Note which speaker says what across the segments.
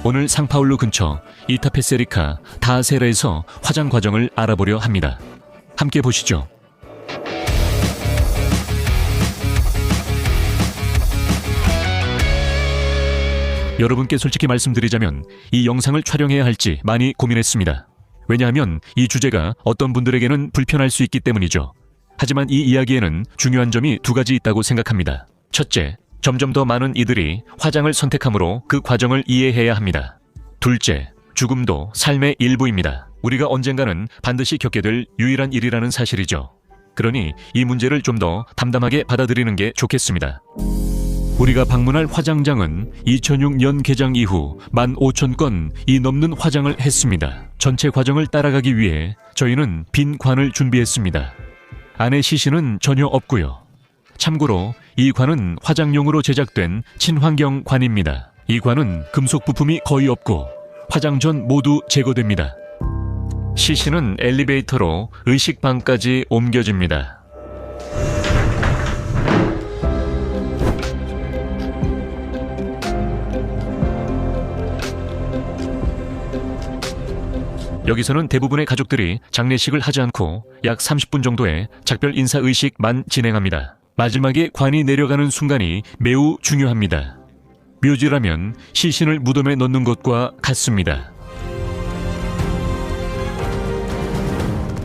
Speaker 1: 오늘 상파울루 근처 이타페세리카 다세라에서 화장 과정을 알아보려 합니다. 함께 보시죠. 여러분께 솔직히 말씀드리자면 이 영상을 촬영해야 할지 많이 고민했습니다. 왜냐하면 이 주제가 어떤 분들에게는 불편할 수 있기 때문이죠. 하지만 이 이야기에는 중요한 점이 두 가지 있다고 생각합니다. 첫째, 점점 더 많은 이들이 화장을 선택하므로 그 과정을 이해해야 합니다. 둘째, 죽음도 삶의 일부입니다. 우리가 언젠가는 반드시 겪게 될 유일한 일이라는 사실이죠. 그러니 이 문제를 좀 더 담담하게 받아들이는 게 좋겠습니다. 우리가 방문할 화장장은 2006년 개장 이후 15,000건이 넘는 화장을 했습니다. 전체 과정을 따라가기 위해 저희는 빈 관을 준비했습니다. 안에 시신은 전혀 없고요. 참고로 이 관은 화장용으로 제작된 친환경 관입니다. 이 관은 금속 부품이 거의 없고 화장 전 모두 제거됩니다. 시신은 엘리베이터로 의식방까지 옮겨집니다. 여기서는 대부분의 가족들이 장례식을 하지 않고 약 30분 정도의 작별 인사의식만 진행합니다. 마지막에 관이 내려가는 순간이 매우 중요합니다. 묘지라면 시신을 무덤에 넣는 것과 같습니다.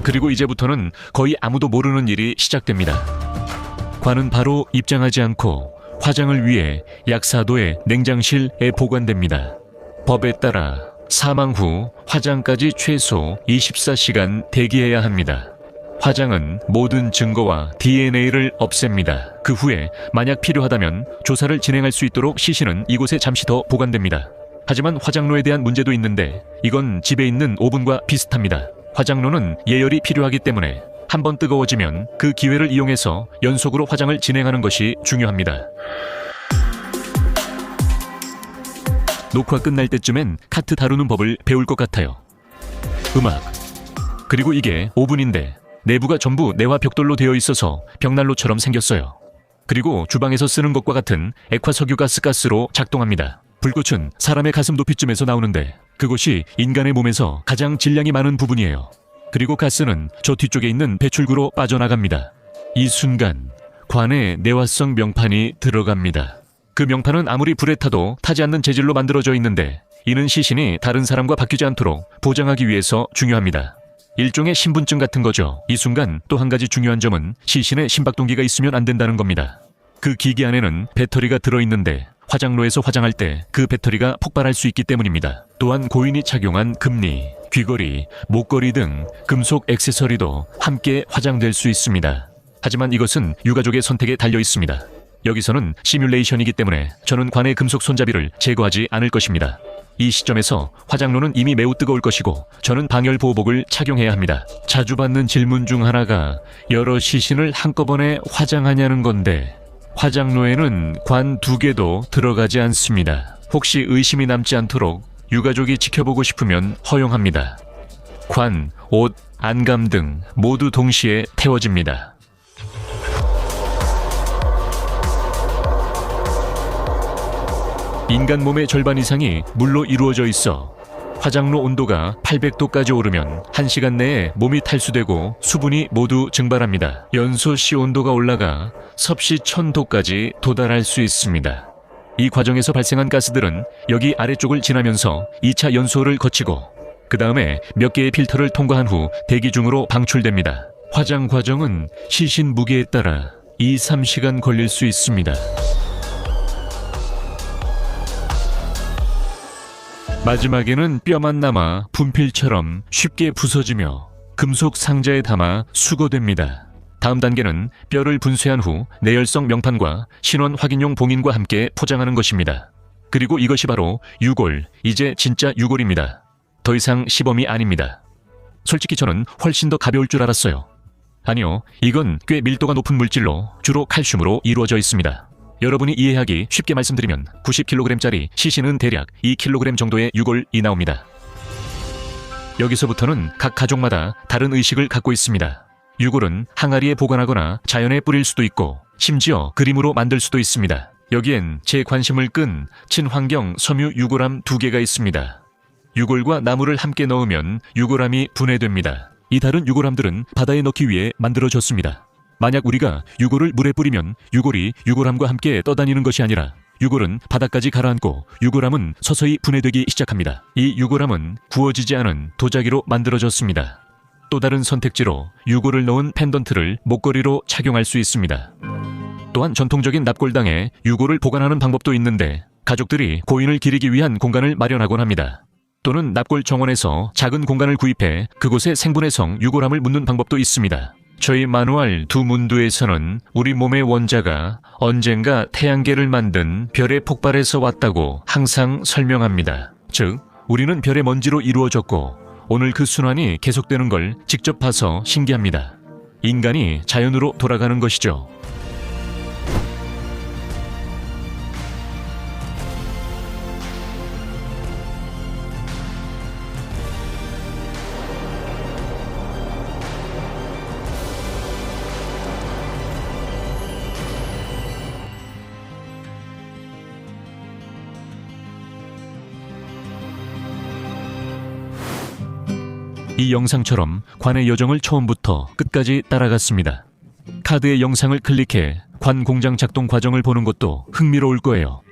Speaker 1: 그리고 이제부터는 거의 아무도 모르는 일이 시작됩니다. 관은 바로 입장하지 않고 화장을 위해 약 4도의 냉장실에 보관됩니다. 법에 따라 사망 후 화장까지 최소 24시간 대기해야 합니다. 화장은 모든 증거와 DNA를 없앱니다. 그 후에 만약 필요하다면 조사를 진행할 수 있도록 시신은 이곳에 잠시 더 보관됩니다. 하지만 화장로에 대한 문제도 있는데 이건 집에 있는 오븐과 비슷합니다. 화장로는 예열이 필요하기 때문에 한번 뜨거워지면 그 기회를 이용해서 연속으로 화장을 진행하는 것이 중요합니다. 녹화 끝날 때쯤엔 카트 다루는 법을 배울 것 같아요. 음악. 그리고 이게 오븐인데 내부가 전부 내화 벽돌로 되어 있어서 벽난로처럼 생겼어요. 그리고 주방에서 쓰는 것과 같은 액화석유가스 가스로 작동합니다. 불꽃은 사람의 가슴 높이쯤에서 나오는데 그곳이 인간의 몸에서 가장 질량이 많은 부분이에요. 그리고 가스는 저 뒤쪽에 있는 배출구로 빠져나갑니다. 이 순간 관에 내화성 명판이 들어갑니다. 그 명판은 아무리 불에 타도 타지 않는 재질로 만들어져 있는데 이는 시신이 다른 사람과 바뀌지 않도록 보장하기 위해서 중요합니다. 일종의 신분증 같은 거죠. 이 순간 또 한 가지 중요한 점은 시신에 심박동기가 있으면 안 된다는 겁니다. 그 기기 안에는 배터리가 들어있는데 화장로에서 화장할 때 그 배터리가 폭발할 수 있기 때문입니다. 또한 고인이 착용한 금리, 귀걸이, 목걸이 등 금속 액세서리도 함께 화장될 수 있습니다. 하지만 이것은 유가족의 선택에 달려 있습니다. 여기서는 시뮬레이션이기 때문에 저는 관의 금속 손잡이를 제거하지 않을 것입니다. 이 시점에서 화장로는 이미 매우 뜨거울 것이고 저는 방열 보호복을 착용해야 합니다. 자주 받는 질문 중 하나가 여러 시신을 한꺼번에 화장하냐는 건데 화장로에는 관 2개도 들어가지 않습니다. 혹시 의심이 남지 않도록 유가족이 지켜보고 싶으면 허용합니다. 관, 옷, 안감 등 모두 동시에 태워집니다. 인간 몸의 절반 이상이 물로 이루어져 있어 화장로 온도가 800도까지 오르면 1시간 내에 몸이 탈수되고 수분이 모두 증발합니다. 연소시 온도가 올라가 섭씨 1000도까지 도달할 수 있습니다. 이 과정에서 발생한 가스들은 여기 아래쪽을 지나면서 2차 연소를 거치고 그 다음에 몇 개의 필터를 통과한 후 대기 중으로 방출됩니다. 화장 과정은 시신 무게에 따라 2-3시간 걸릴 수 있습니다. 마지막에는 뼈만 남아 분필처럼 쉽게 부서지며 금속 상자에 담아 수거됩니다. 다음 단계는 뼈를 분쇄한 후 내열성 명판과 신원 확인용 봉인과 함께 포장하는 것입니다. 그리고 이것이 바로 유골, 이제 진짜 유골입니다. 더 이상 시범이 아닙니다. 솔직히 저는 훨씬 더 가벼울 줄 알았어요. 아니요, 이건 꽤 밀도가 높은 물질로 주로 칼슘으로 이루어져 있습니다. 여러분이 이해하기 쉽게 말씀드리면 90kg짜리 시신은 대략 2kg 정도의 유골이 나옵니다. 여기서부터는 각 가족마다 다른 의식을 갖고 있습니다. 유골은 항아리에 보관하거나 자연에 뿌릴 수도 있고 심지어 그림으로 만들 수도 있습니다. 여기엔 제 관심을 끈 친환경 섬유 유골암 2개가 있습니다. 유골과 나무를 함께 넣으면 유골암이 분해됩니다. 이 다른 유골암들은 바다에 넣기 위해 만들어졌습니다. 만약 우리가 유골을 물에 뿌리면 유골이 유골암과 함께 떠다니는 것이 아니라 유골은 바닥까지 가라앉고 유골암은 서서히 분해되기 시작합니다. 이 유골암은 구워지지 않은 도자기로 만들어졌습니다. 또 다른 선택지로 유골을 넣은 펜던트를 목걸이로 착용할 수 있습니다. 또한 전통적인 납골당에 유골을 보관하는 방법도 있는데 가족들이 고인을 기리기 위한 공간을 마련하곤 합니다. 또는 납골 정원에서 작은 공간을 구입해 그곳에 생분해 성 유골함을 묻는 방법도 있습니다. 저희 마누알 두 문두에서는 우리 몸의 원자가 언젠가 태양계를 만든 별의 폭발에서 왔다고 항상 설명합니다. 즉, 우리는 별의 먼지로 이루어졌고 오늘 그 순환이 계속되는 걸 직접 봐서 신기합니다. 인간이 자연으로 돌아가는 것이죠. 이 영상처럼 관의 여정을 처음부터 끝까지 따라갔습니다. 카드의 영상을 클릭해 관 공장 작동 과정을 보는 것도 흥미로울 거예요.